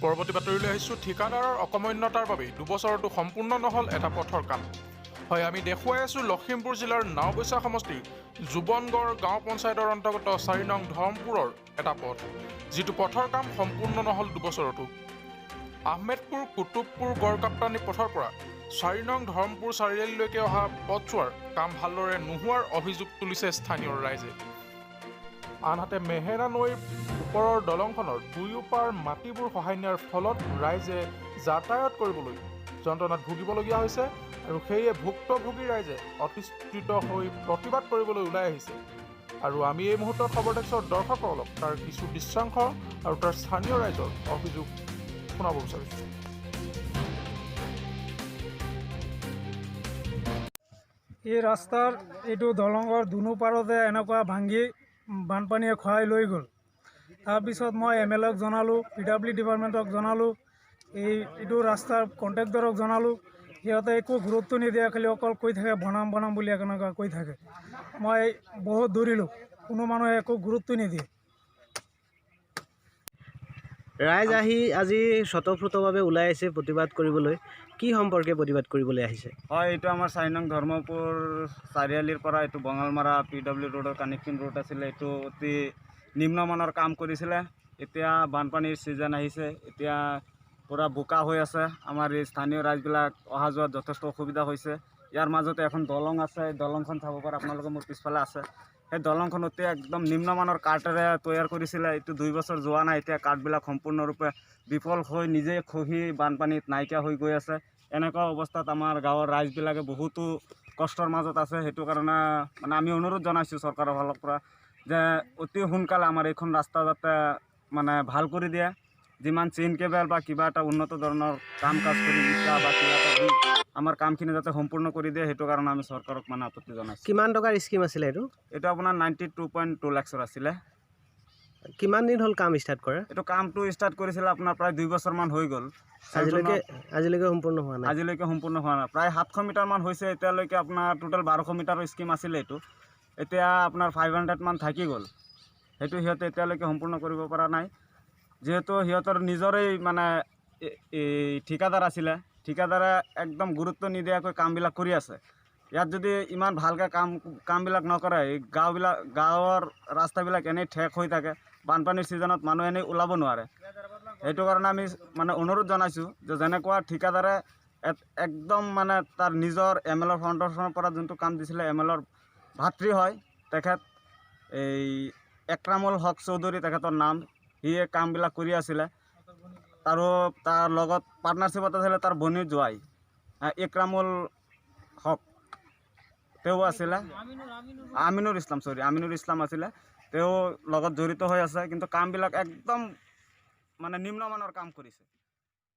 পৰৱৰ্তী বাতৰিলৈ আহিছোঁ। ঠিকাদাৰৰ অকমন্যতাৰ বাবেই দুবছৰতো সম্পূৰ্ণ নহ'ল এটা পথৰ কাম। হয়, আমি দেখুৱাই আছোঁ লখিমপুৰ জিলাৰ নাওবৈচা সমষ্টিৰ জুবনগড় গাঁও পঞ্চায়তৰ অন্তৰ্গত 4 নং ধৰমপুৰৰ এটা পথ, যিটো পথৰ কাম সম্পূৰ্ণ নহ'ল দুবছৰতো। আহমেদপুৰ কুতুবপুৰ গড়কাপ্তানি পথৰ পৰা 4 নং ধৰমপুৰ চাৰিআলিলৈকে অহা পথছোৱাৰ কাম ভালদৰে নোহোৱাৰ অভিযোগ তুলিছে স্থানীয় ৰাইজে। আনহাতে মেহেৰা নৈৰ ওপৰৰ দলংখনৰ দুয়োপাৰ মাটিবোৰ খহাই নিয়াৰ ফলত ৰাইজে যাতায়াত কৰিবলৈ যন্ত্ৰণাত ভুগিবলগীয়া হৈছে আৰু সেয়ে ভুক্তভোগী ৰাইজে অতিষ্ঠিত হৈ প্ৰতিবাদ কৰিবলৈ ওলাই আহিছে। আৰু আমি এই মুহূৰ্তত খবৰ ডেস্কৰ দৰ্শকসকলক তাৰ কিছু দৃশ্যাংশ আৰু তাৰ স্থানীয় ৰাইজৰ অভিযোগ শুনাব বিচাৰিছোঁ। এই ৰাস্তাৰ এইটো দলঙৰ দুনো পাৰতে এনেকুৱা ভাঙি বানপানীয়ে খহাই লৈ গ'ল। তাৰপিছত মই MLAক জনালোঁ, PWD ডিপাৰ্টমেণ্টক জনালোঁ, এইটো ৰাস্তাৰ কণ্ট্ৰেক্টৰক জনালোঁ। সিহঁতে একো গুৰুত্ব নিদিয়ে, খালি অকল কৈ থাকে বনাম বুলি এনেকুৱা কৈ থাকে। মই বহুত দৌৰিলোঁ, কোনো মানুহে একো গুৰুত্ব নিদিয়ে। ৰাইজ আজি স্বতঃস্ফূৰ্তভাৱে ওলাই আহিছে প্ৰতিবাদ কৰিবলৈ। কি সম্পৰ্কে প্ৰতিবাদ কৰিবলৈ আহিছে? হয়, এইটো আমাৰ 4 নং ধৰ্মপুৰ চাৰিআলিৰ পৰা এইটো বঙালমাৰা PW ৰোডৰ কানেক্টিং ৰোড আছিলে। এইটো অতি নিম্নমানৰ কাম কৰিছিলে। এতিয়া বানপানীৰ ছিজন আহিছে, এতিয়া পূৰা বোকা হৈ আছে। আমাৰ এই স্থানীয় ৰাইজবিলাক অহা যোৱাত যথেষ্ট অসুবিধা হৈছে। ইয়াৰ মাজতে এখন দলং আছে, দলংখন চাব পাৰে আপোনালোকে, মোৰ পিছফালে আছে। সেই দলংখন অতি একদম নিম্নমানৰ কাঠেৰে তৈয়াৰ কৰিছিলে। এইটো 2 বছৰ যোৱা নাই, এতিয়া কাঠবিলাক সম্পূৰ্ণৰূপে বিফল হৈ নিজে খহি বানপানীত নাইকিয়া হৈ গৈ আছে। এনেকুৱা অৱস্থাত আমাৰ গাঁৱৰ ৰাইজবিলাকে বহুতো কষ্টৰ মাজত আছে। সেইটো কাৰণে মানে আমি অনুৰোধ জনাইছোঁ চৰকাৰৰ ফালৰ পৰা যে অতি সোনকালে আমাৰ এইখন ৰাস্তা যাতে মানে ভাল কৰি দিয়ে। যিমান চেইন কেবেল বা কিবা এটা উন্নত ধৰণৰ কাম কাজ কৰি ইটা বা কিবা এটা দি আমাৰ কামখিনি যাতে সম্পূৰ্ণ কৰি দিয়ে, সেইটো কাৰণে আমি চৰকাৰক মানে আপত্তি জনাইছোঁ। কিমান টকাৰ স্কিম আছিলে এইটো? এইটো আপোনাৰ 92.2 লাখৰ আছিলে। কিমান দিন হ'ল কাম ষ্টাৰ্ট কৰে? এইটো কামটো ষ্টাৰ্ট কৰিছিলে আপোনাৰ প্ৰায় 2 বছৰমান হৈ গ'ল। আজিলৈকে সম্পূৰ্ণ হোৱা নাই? আজিলৈকে সম্পূৰ্ণ হোৱা নাই। প্ৰায় 700 মিটাৰমান হৈছে এতিয়ালৈকে। আপোনাৰ টোটেল 1200 মিটাৰৰ স্কিম আছিলে এইটো। এতিয়া আপোনাৰ 500 মান থাকি গ'ল। সেইটো সিহঁতে এতিয়ালৈকে সম্পূৰ্ণ কৰিব পৰা নাই। যিহেতু সিহঁতৰ নিজৰেই মানে ঠিকাদাৰ আছিলে, ঠিকাদাৰে একদম গুৰুত্ব নিদিয়াকৈ কামবিলাক কৰি আছে। ইয়াত যদি ইমান ভালকৈ কামবিলাক নকৰে, এই গাঁৱৰ ৰাস্তাবিলাক এনেই ঠেক হৈ থাকে। বানপানীৰ ছিজনত মানুহ এনেই ওলাব নোৱাৰে। সেইটো কাৰণে আমি মানে অনুৰোধ জনাইছোঁ যে যেনেকুৱা ঠিকাদাৰে একদম মানে তাৰ নিজৰ MLAৰ ফাউণ্ডেশ্যনৰ পৰা যোনটো কাম দিছিলে, MLAৰ ভাতৃ হয় তেখেত, এই একৰামুল হক চৌধুৰী তেখেতৰ নাম, সিয়ে কামবিলাক কৰি আছিলে। আৰু তাৰ লগত পাৰ্টনাৰশ্বিপত আছিলে তাৰ বনি জোৱাই একৰামুল হক, তেওঁ আছিলে আমিনুৰ ইছলাম আছিলে। তেওঁ লগত জড়িত হৈ আছে, কিন্তু কামবিলাক একদম মানে নিম্নমানৰ কাম কৰিছে।